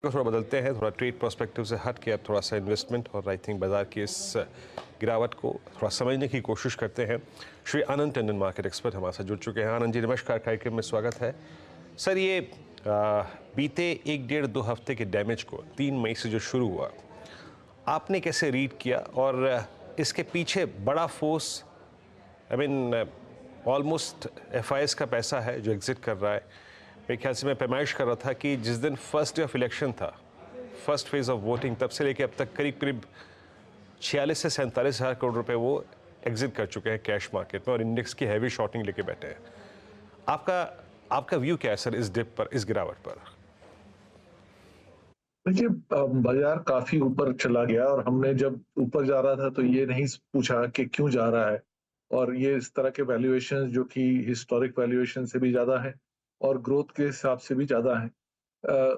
को थोड़ा बदलते हैं, थोड़ा ट्रेड पर्सपेक्टिव से हट के अब थोड़ा सा इन्वेस्टमेंट और आई थिंक बाजार की इस गिरावट को थोड़ा समझने की कोशिश करते हैं। श्री आनंद टंडन मार्केट एक्सपर्ट हमारे साथ जुड़ चुके हैं। आनंद जी नमस्कार, कार्यक्रम में स्वागत है। सर ये बीते 1 डेढ़ 2 हफ्ते के डैमेज को 3 मई से जो शुरू हुआ, आपने कैसे रीड किया और इसके पीछे बड़ा force I mean almost FIS का पैसा है जो एग्जिट कर रहा है। मेरे ख्याल से मैं पैमाइश कर रहा था कि जिस दिन फर्स्ट डे ऑफ इलेक्शन था, फर्स्ट फेज ऑफ वोटिंग, तब से लेकर अब तक करीब करीब 46 से 47 हज़ार करोड़ रुपए वो एग्जिट कर चुके हैं कैश मार्केट में और इंडेक्स की हैवी शॉर्टिंग लेके बैठे हैं। आपका आपका व्यू क्या है सर इस डिप पर, इस गिरावट पर? देखिए, बाजार काफी ऊपर चला गया और हमने जब ऊपर जा रहा था तो ये नहीं पूछा कि क्यों जा रहा है। और ये इस तरह के वैल्यूएशन जो कि हिस्टोरिक वैल्यूएशन से भी ज्यादा है और ग्रोथ के हिसाब से भी ज्यादा है,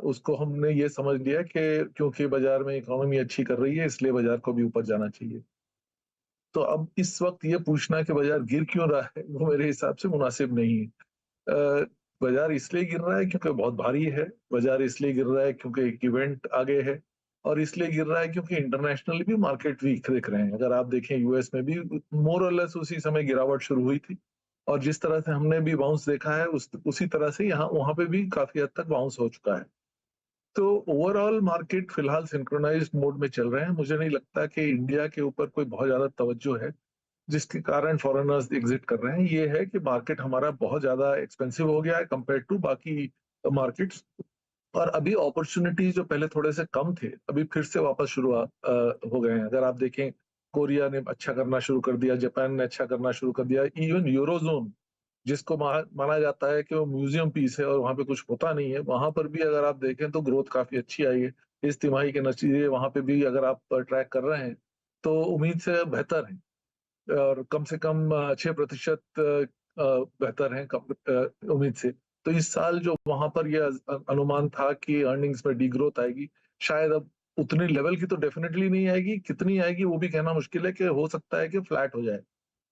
उसको हमने ये समझ लिया कि क्योंकि बाजार में इकोनॉमी अच्छी कर रही है इसलिए बाजार को भी ऊपर जाना चाहिए। तो अब इस वक्त ये पूछना कि बाजार गिर क्यों रहा है वो मेरे हिसाब से मुनासिब नहीं है। अ, बाजार इसलिए गिर रहा है क्योंकि बहुत भारी है, बाजार इसलिए गिर रहा है क्योंकि एक इवेंट आगे है और इसलिए गिर रहा है क्योंकि इंटरनेशनली भी मार्केट वीक दिख रहे हैं। अगर आप देखें यूएस में भी मोर और लेस उसी समय गिरावट शुरू हुई थी और जिस तरह से हमने भी बाउंस देखा है उसी तरह से यहाँ वहां पे भी काफी हद तक बाउंस हो चुका है। तो ओवरऑल मार्केट फिलहाल सिंक्रोनाइज्ड मोड में चल रहे हैं। मुझे नहीं लगता कि इंडिया के ऊपर कोई बहुत ज्यादा तवज्जो है जिसके कारण फॉरेनर्स एग्जिट कर रहे हैं। ये है कि मार्केट हमारा बहुत ज्यादा एक्सपेंसिव हो गया है कंपेयर टू बाकी मार्केट्स और अभी अपॉर्चुनिटीज जो पहले थोड़े से कम थे अभी फिर से वापस शुरुआत हो गए हैं। अगर आप देखें, कोरिया ने अच्छा करना शुरू कर दिया, जापान ने अच्छा करना शुरू कर दिया, इवन यूरोजोन जिसको माना जाता है कि वो म्यूजियम पीस है और वहां पे कुछ होता नहीं है, वहां पर भी अगर आप देखें तो ग्रोथ काफी अच्छी आई है। इस तिमाही के नतीजे वहां पे भी अगर आप ट्रैक कर रहे हैं तो उम्मीद से बेहतर है और कम से कम 6% बेहतर है उम्मीद से। तो इस साल जो वहां पर यह अनुमान था कि अर्निंग्स में डीग्रोथ आएगी, शायद अब उतनी लेवल की तो डेफिनेटली नहीं आएगी, कितनी आएगी वो भी कहना मुश्किल है कि हो सकता है कि फ्लैट हो जाए।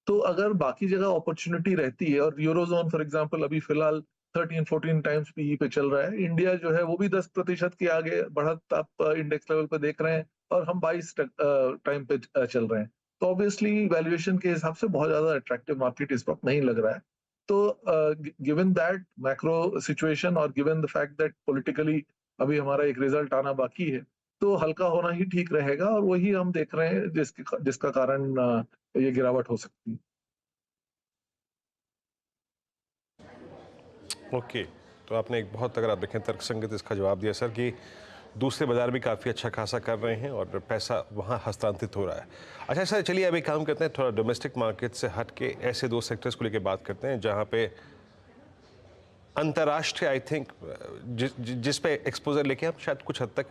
तो अगर बाकी जगह अपॉर्चुनिटी रहती है और यूरोजोन फॉर एग्जांपल अभी फिलहाल 13-14 टाइम्स पीई पे चल रहा है, इंडिया जो है वो भी 10% के आगे बढ़त आप इंडेक्स लेवल पे देख रहे हैं और हम 22 टाइम पे चल रहे हैं। तो ऑब्वियसली वैल्यूएशन के हिसाब से बहुत ज्यादा अट्रैक्टिव मार्केट इस वक्त नहीं लग रहा है। तो गिवन दैट मैक्रो सिचुएशन और given the fact that politically अभी हमारा एक रिजल्ट आना बाकी है, तो हल्का होना ही ठीक रहेगा और वही हम देख रहे हैं जिसका कारण ये गिरावट हो सकती है। ओके, तो आपने एक बहुत, अगर आप देखें, तर्कसंगत इसका जवाब दिया सर कि दूसरे बाजार भी काफ़ी अच्छा खासा कर रहे हैं और पैसा वहाँ हस्तांतरित हो रहा है। अच्छा सर, चलिए अभी काम करते हैं, थोड़ा डोमेस्टिक मार्केट से हट के ऐसे दो सेक्टर्स को लेकर बात करते हैं जहाँ पे अंतर्राष्ट्रीय आई थिंक जिस पे एक्सपोजर लेके हम शायद कुछ हद तक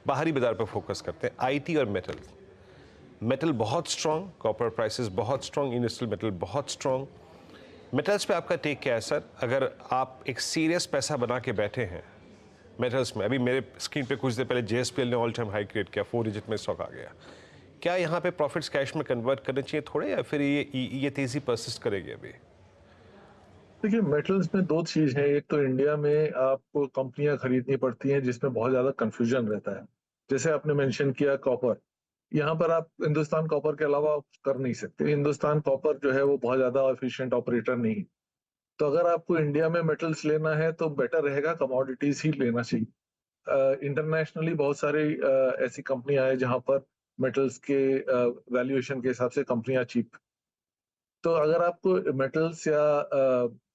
बाहरी बाजार पर फोकस करते हैं, आईटी और मेटल। मेटल बहुत स्ट्रांग, कॉपर प्राइसेस बहुत स्ट्रांग, इंडस्ट्रियल मेटल बहुत स्ट्रांग। मेटल्स पे आपका टेक क्या है सर? अगर आप एक सीरियस पैसा बना के बैठे हैं मेटल्स में, अभी मेरे स्क्रीन पे कुछ देर पहले जेएसपीएल ने ऑल टाइम हाई क्रिएट किया, 4 डिजिट में स्टॉक आ गया, क्या यहाँ पे प्रॉफिट्स कैश में कन्वर्ट करने चाहिए थोड़े, या फिर ये तेजी परसिस्ट करेगी अभी? देखिए, मेटल्स में दो चीज है। एक तो इंडिया में आपको कंपनियां खरीदनी पड़ती हैं जिसमें बहुत ज्यादा कंफ्यूजन रहता है। जैसे आपने मेंशन किया कॉपर, यहाँ पर आप हिंदुस्तान कॉपर के अलावा कुछ कर नहीं सकते। हिंदुस्तान कॉपर जो है वो बहुत ज्यादा एफिशिएंट ऑपरेटर नहीं है। तो अगर आपको इंडिया में मेटल्स लेना है तो बेटर रहेगा कमोडिटीज ही लेना चाहिए। इंटरनेशनली बहुत सारी ऐसी कंपनियां हैं जहां पर मेटल्स के वैल्यूएशन के हिसाब से कंपनियां चीप। तो अगर आपको मेटल्स या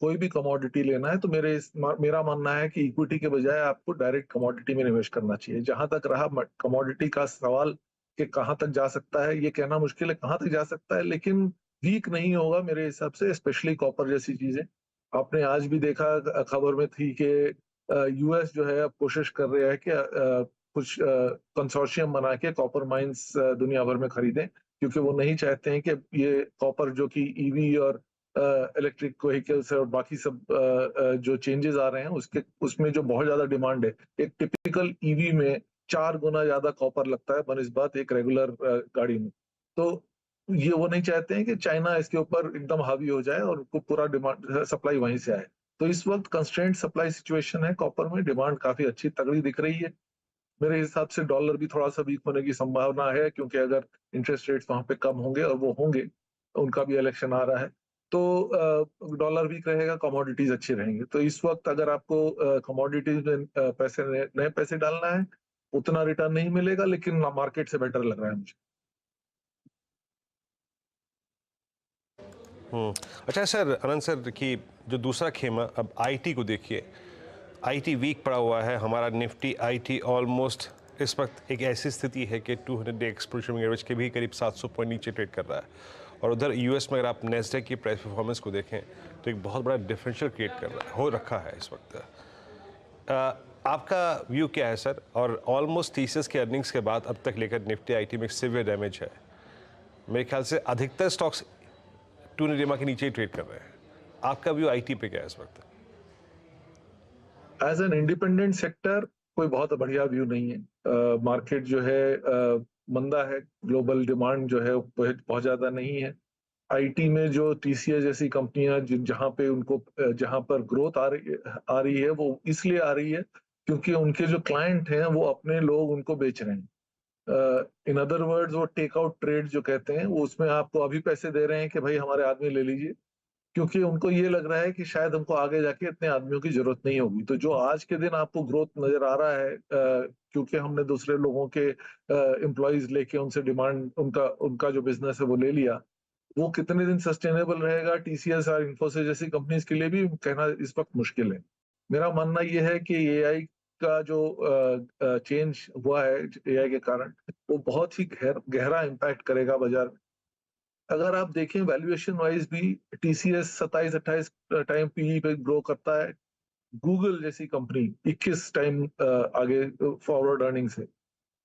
कोई भी कमोडिटी लेना है तो मेरा मानना है कि इक्विटी के बजाय आपको डायरेक्ट कमोडिटी में निवेश करना चाहिए। जहां तक रहा कमोडिटी का सवाल कि कहां तक जा सकता है, ये कहना मुश्किल है कहां तक जा सकता है, लेकिन वीक नहीं होगा मेरे हिसाब से, स्पेशली कॉपर जैसी चीजें। आपने आज भी देखा, खबर में थी कि यूएस जो है अब कोशिश कर रहा है कि कुछ कंसोर्शियम बना के कॉपर माइंस दुनिया भर में खरीदें, क्योंकि वो नहीं चाहते हैं कि ये कॉपर जो कि ईवी और इलेक्ट्रिक व्हीकल्स और बाकी सब जो चेंजेस आ रहे हैं उसके उसमें जो बहुत ज्यादा डिमांड है। एक टिपिकल ईवी में 4 गुना ज्यादा कॉपर लगता है बनस्बत एक रेगुलर गाड़ी में। तो ये वो नहीं चाहते हैं कि चाइना इसके ऊपर एकदम हावी हो जाए और पूरा डिमांड सप्लाई वहीं से आए। तो इस वक्त कंस्ट्रेंट सप्लाई सिचुएशन है कॉपर में, डिमांड काफी अच्छी तगड़ी दिख रही है। मेरे हिसाब से डॉलर भी थोड़ा सा वीक होने की संभावना है, क्योंकि अगर इंटरेस्ट रेट्स वहां पे कम होंगे, और वो होंगे, उनका भी इलेक्शन आ रहा है, तो डॉलर वीक रहेगा, कमोडिटीज अच्छी रहेंगे। तो इस वक्त अगर आपको कमोडिटीज में पैसे नए पैसे डालना है, उतना रिटर्न नहीं मिलेगा, लेकिन मार्केट से बेटर लग रहा है मुझे। अच्छा सर, अनंत सर की जो दूसरा खेमा, अब आईटी को देखिए, आईटी वीक पड़ा हुआ है। हमारा निफ्टी आईटी ऑलमोस्ट इस वक्त एक ऐसी स्थिति है कि 200 डे एक्सपोनेंशियल एवरेज के भी करीब 700 पॉइंट नीचे ट्रेड कर रहा है। और उधर यूएस में अगर आप नेस्डेक की प्राइस परफॉर्मेंस को देखें तो एक बहुत बड़ा डिफरेंशियल क्रिएट कर रहा है, हो रखा है इस वक्त। आपका व्यू क्या है सर? और ऑलमोस्ट टीसीएस के अर्निंग्स के बाद अब तक लेकर निफ्टी आईटी में सिवियर डैमेज है। मेरे ख्याल से अधिकतर स्टॉक्स 200 डे के नीचे ही ट्रेड कर रहे हैं। आपका व्यू आईटी पे क्या है इस वक्त? एज एन इंडिपेंडेंट सेक्टर कोई बहुत बढ़िया व्यू नहीं है। मार्केट जो है मंदा है, ग्लोबल डिमांड जो है बहुत ज्यादा नहीं है। आईटी में जो टीसीएस जैसी कंपनियां जहां पे उनको जहां पर ग्रोथ आ रही है, वो इसलिए आ रही है क्योंकि उनके जो क्लाइंट हैं वो अपने लोग उनको बेच रहे हैं। इन अदर वर्ड्स, वो टेक आउट ट्रेड जो कहते हैं, वो उसमें आपको अभी पैसे दे रहे हैं कि भाई हमारे आदमी ले लीजिए, क्योंकि उनको ये लग रहा है कि शायद हमको आगे जाके इतने आदमियों की जरूरत नहीं होगी। तो जो आज के दिन आपको ग्रोथ नजर आ रहा है, क्योंकि हमने दूसरे लोगों के एम्प्लॉयज लेके उनसे डिमांड, उनका उनका जो बिजनेस है वो ले लिया, वो कितने दिन सस्टेनेबल रहेगा टीसीएस और इन्फोसिस जैसी कंपनीज के लिए भी कहना इस वक्त मुश्किल है। मेरा मानना यह है कि एआई का जो चेंज हुआ है एआई के कारण, वो बहुत ही गहरा इम्पैक्ट करेगा बाजार में। अगर आप देखें वैल्यूएशन वाइज भी, टीसीएस 27-28 टाइम पीई पे ग्रो करता है। गूगल जैसी कंपनी 21 टाइम आगे फॉरवर्ड अर्निंग है।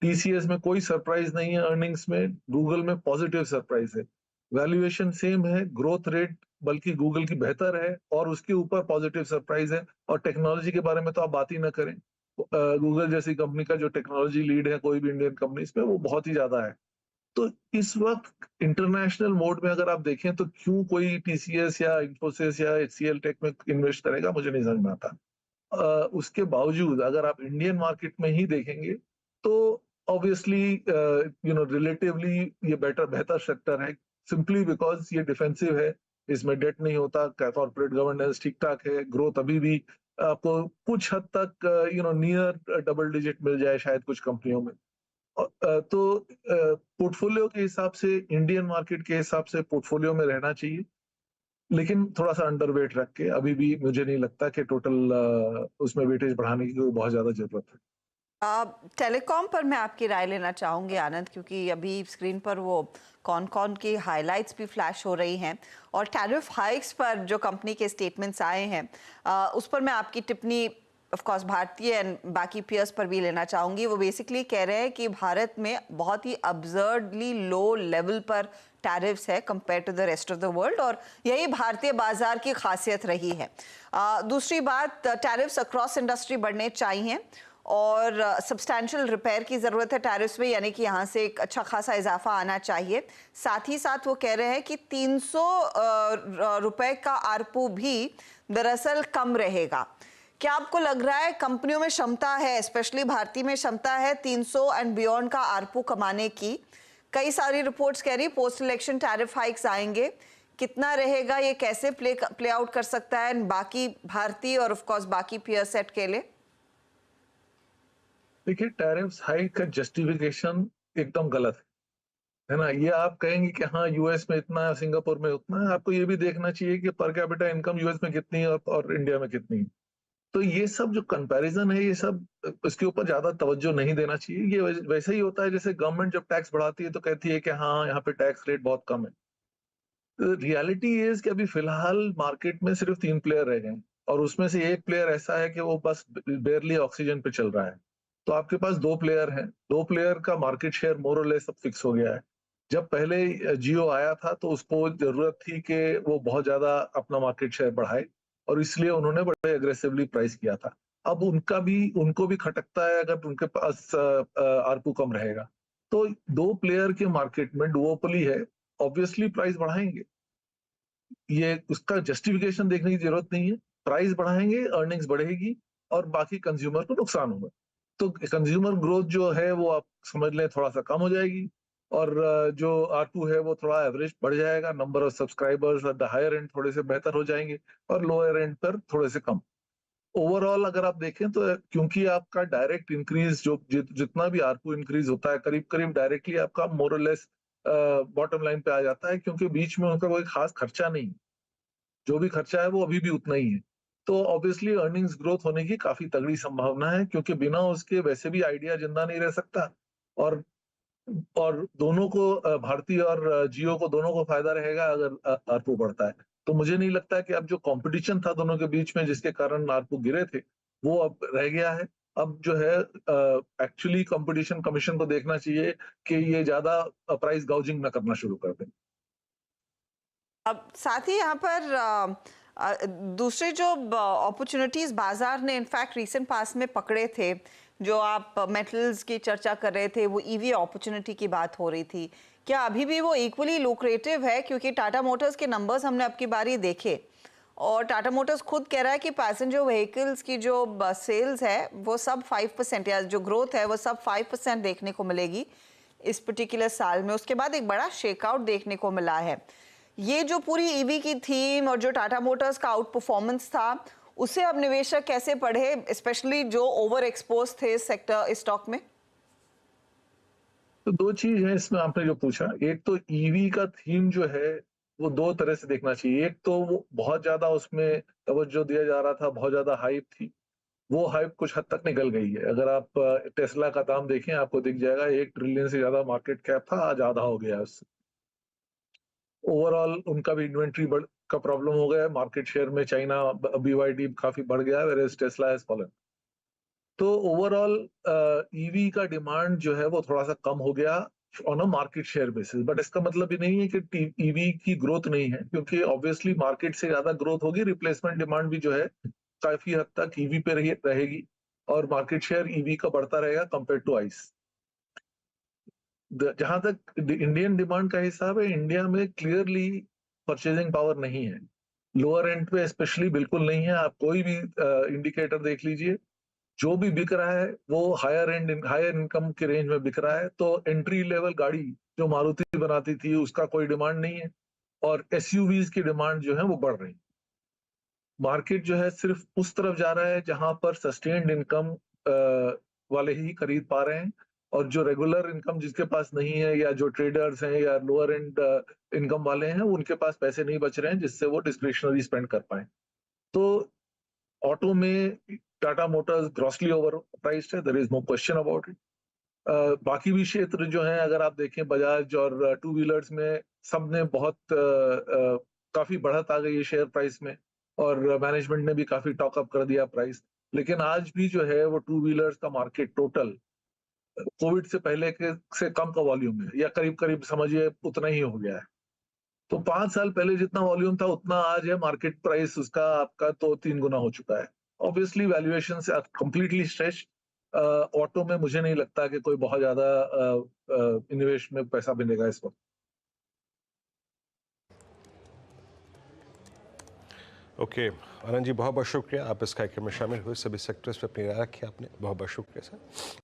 टीसीएस में कोई सरप्राइज नहीं है अर्निंग्स में, गूगल में पॉजिटिव सरप्राइज है। वैल्यूएशन सेम है, ग्रोथ रेट बल्कि गूगल की बेहतर है, और उसके ऊपर पॉजिटिव सरप्राइज है। और टेक्नोलॉजी के बारे में तो आप बात ही ना करें। गूगल जैसी कंपनी का जो टेक्नोलॉजी लीड है कोई भी इंडियन कंपनी पे, वो बहुत ही ज्यादा है। तो इस वक्त इंटरनेशनल मोड में अगर आप देखें तो क्यों कोई टीसीएस या इंफोसिस या एचसीएल टेक में इन्वेस्ट करेगा, मुझे नहीं समझ में आता। उसके बावजूद अगर आप इंडियन मार्केट में ही देखेंगे तो ऑब्वियसली रिलेटिवली ये बेहतर सेक्टर है, सिंपली बिकॉज ये डिफेंसिव है, इसमें डेट नहीं होता, कॉर्पोरेट गवर्नेंस ठीक ठाक है, ग्रोथ अभी भी आपको कुछ हद तक नियर डबल डिजिट मिल जाए शायद कुछ कंपनियों में। तो पोर्टफोलियो के हिसाब से, इंडियन मार्केट के हिसाब से पोर्टफोलियो में रहना चाहिए, लेकिन थोड़ा सा अंडरवेट रख के। अभी भी मुझे नहीं लगता कि टोटल उसमें वेटेज बढ़ाने की कोई बहुत ज्यादा जरूरत है। टेलीकॉम पर मैं आपकी राय लेना चाहूंगी आनंद, क्योंकि अभी स्क्रीन पर वो कौन कौन की हाइलाइट्स भी फ्लैश हो रही हैं, और टैरिफ हाइक्स पर जो कंपनी के स्टेटमेंट्स आए हैं उस पर मैं आपकी टिप्पणी ऑफ कोर्स भारतीय एंड बाकी पीयर्स पर भी लेना चाहूंगी। वो बेसिकली कह रहे हैं कि भारत में बहुत ही अब्सर्डली लो लेवल पर टैरिफ्स है compare to the rest of the world, और यही भारतीय बाजार की खासियत रही है। दूसरी बात, टैरिफ्स अक्रॉस इंडस्ट्री बढ़ने चाहिए और सब्सटैंशियल रिपेयर की ज़रूरत है टैरिफ्स में, यानी कि यहाँ से एक अच्छा खासा इजाफा आना चाहिए। साथ ही साथ वो कह रहे हैं कि 300 रुपए का आरपू भी दरअसल कम रहेगा। क्या आपको लग रहा है कंपनियों में क्षमता है, स्पेशली भारतीय में क्षमता है 300 एंड बियॉन्ड का आरपू कमाने की? कई सारी रिपोर्ट्स कह रही पोस्ट इलेक्शन टैरिफ हाइक्स आएंगे, कितना रहेगा, ये कैसे प्ले आउट कर सकता है बाकी भारतीय और ऑफ कोर्स बाकी पीयर सेट के लिए? देखिए, टैरिफ हाइक का जस्टिफिकेशन एकदम गलत है ना। ये आप कहेंगे कि हाँ यूएस में इतना है, सिंगापुर में उतना है, आपको ये भी देखना चाहिए कि पर कैपिटा इनकम यूएस में कितनी है और इंडिया में कितनी है। तो ये सब जो कंपैरिजन है, ये सब इसके ऊपर ज्यादा तवज्जो नहीं देना चाहिए। ये वैसे ही होता है जैसे गवर्नमेंट जब टैक्स बढ़ाती है तो कहती है कि हाँ यहाँ पे टैक्स रेट बहुत कम है। रियलिटी इज कि अभी फिलहाल मार्केट में सिर्फ 3 प्लेयर रह गए, और उसमें से एक प्लेयर ऐसा है कि वो बस बेयरली ऑक्सीजन पे चल रहा है। तो आपके पास 2 प्लेयर हैं, 2 प्लेयर का मार्केट शेयर मोर और लेस सब फिक्स हो गया है। जब पहले जियो आया था तो उसको जरूरत थी कि वो बहुत ज्यादा अपना मार्केट शेयर बढ़ाए, और इसलिए उन्होंने बड़े अग्रेसिवली प्राइस किया था। अब उनको भी खटकता है अगर उनके पास आरपू कम रहेगा। तो 2 प्लेयर के मार्केट में डुओपोली है, ऑब्वियसली प्राइस बढ़ाएंगे। ये उसका जस्टिफिकेशन देखने की जरूरत नहीं है। प्राइस बढ़ाएंगे, अर्निंग्स बढ़ेगी और बाकी कंज्यूमर को नुकसान होगा। तो कंज्यूमर ग्रोथ जो है वो आप समझ लें थोड़ा सा कम हो जाएगी और जो आरपू है वो थोड़ा एवरेज बढ़ जाएगा, number of subscribers at the higher end थोड़े से बेहतर हो जाएंगे और लोअर एंड पर थोड़े से कम। ओवरऑल अगर आप देखें तो क्योंकि आपका डायरेक्ट इंक्रीज जो जितना भी आरपू इंक्रीज होता है करीब करीब डायरेक्टली आपका मोर और लेस बॉटम लाइन पे आ जाता है, क्योंकि बीच में उनका कोई खास खर्चा नहीं है। जो भी खर्चा है वो अभी भी उतना ही है। तो ऑब्वियसली अर्निंग्स ग्रोथ होने की काफी तगड़ी संभावना है, क्योंकि बिना उसके वैसे भी आइडिया जिंदा नहीं रह सकता और दोनों को भारती और जियो को दोनों को फायदा रहेगा अगर आरपू बढ़ता है। तो मुझे नहीं लगता है कि अब जो कंपटीशन था दोनों के बीच में जिसके कारण आरपू गिरे थे वो अब रह गया है। अब जो है एक्चुअली कंपटीशन कमीशन को देखना चाहिए कि ये ज्यादा प्राइस गाउजिंग ना करना शुरू कर दें। अब साथ ही यहाँ पर दूसरे जो अपॉर्चुनिटीज बाजार ने इनफैक्ट रीसेंट पास में पकड़े थे, जो आप मेटल्स की चर्चा कर रहे थे, वो ईवी अपॉर्चुनिटी की बात हो रही थी, क्या अभी भी वो इक्वली लुक्रेटिव है? क्योंकि टाटा मोटर्स के नंबर्स हमने अब की बारी देखे और टाटा मोटर्स खुद कह रहा है कि पैसेंजर व्हीकल्स की जो सेल्स है वो सब 5% या जो ग्रोथ है वो सब 5% देखने को मिलेगी इस पर्टिकुलर साल में। उसके बाद एक बड़ा शेकआउट देखने को मिला है। ये जो पूरी ईवी की थीम और जो टाटा मोटर्स का आउट परफॉर्मेंस था उसे अब निवेशक कैसे पढ़े, स्पेशली जो ओवर एक्सपोज थे इस सेक्टर इस स्टॉक में? तो दो चीज है इसमें आपने जो पूछा, एक तो ईवी का थीम जो है वो दो तरह से देखना चाहिए। एक तो वो बहुत ज्यादा उसमें तवज्जो दिया जा रहा था, बहुत ज्यादा हाइप थी, वो हाइप कुछ हद तक निकल गई है। अगर आप टेस्ला का दाम देखें आपको दिख जाएगा 1 ट्रिलियन से ज्यादा मार्केट कैप था, आज आधा हो गया है उससे। ओवरऑल उनका भी इन्वेंट्री का प्रॉब्लम हो गया है, मार्केट शेयर में चाइना बीवाईडी काफी बढ़ गया है, वेयरएज टेस्ला हैज फॉलन। तो ओवरऑल ईवी का डिमांड जो है वो थोड़ा सा कम हो गया on a market share basis, but इसका मतलब ये नहीं है कि ईवी की ग्रोथ नहीं है, क्योंकि ऑब्वियसली मार्केट से ज्यादा ग्रोथ होगी, रिप्लेसमेंट डिमांड भी जो है काफी हद तक ईवी पे रहेगी और मार्केट शेयर ईवी का बढ़ता रहेगा कंपेयर टू आइस। जहां तक इंडियन डिमांड का हिसाब है, इंडिया में क्लियरली परचेजिंग पावर नहीं है, लोअर एंड पे स्पेशली बिल्कुल नहीं है। आप कोई भी इंडिकेटर देख लीजिए, जो भी बिक रहा है वो हायर इनकम के रेंज में बिक रहा है। तो एंट्री लेवल गाड़ी जो मारुति बनाती थी उसका कोई डिमांड नहीं है और एसयूवीज की डिमांड जो है वो बढ़ रही है। मार्केट जो है सिर्फ उस तरफ जा रहा है जहां पर सस्टेन्ड इनकम वाले ही खरीद पा रहे हैं, और जो रेगुलर इनकम जिसके पास नहीं है या जो ट्रेडर्स हैं या लोअर एंड इनकम वाले हैं उनके पास पैसे नहीं बच रहे हैं जिससे वो डिस्क्रिशनरी स्पेंड कर पाए। तो ऑटो में Tata Motors grossly overpriced है, there is no question about it. बाकी भी क्षेत्र जो है अगर आप देखें, बजाज और टू व्हीलर्स में सब ने बहुत काफी बढ़त आ गई है शेयर प्राइस में और मैनेजमेंट ने भी काफी टॉकअप कर दिया प्राइस। लेकिन आज भी जो है वो टू व्हीलर्स का मार्केट टोटल कोविड से पहले के से कम का वॉल्यूम है, या करीब करीब समझिए उतना ही हो गया है। तो 5 साल पहले जितना वॉल्यूम था उतना आज है मार्केट प्राइस उसका, आपका तो 3 गुना हो चुका है। ऑब्वियसली वैल्यूएशन से कंप्लीटली स्ट्रेच। ऑटो में मुझे नहीं लगता कि कोई बहुत ज्यादा निवेश में पैसा मिलेगा इस वक्त। ओके आनंद जी, बहुत बहुत शुक्रिया, आप इस कार्यक्रम में शामिल हुए, सभी सेक्टर्स पे अपनी राय रखी आपने, बहुत बहुत शुक्रिया सर।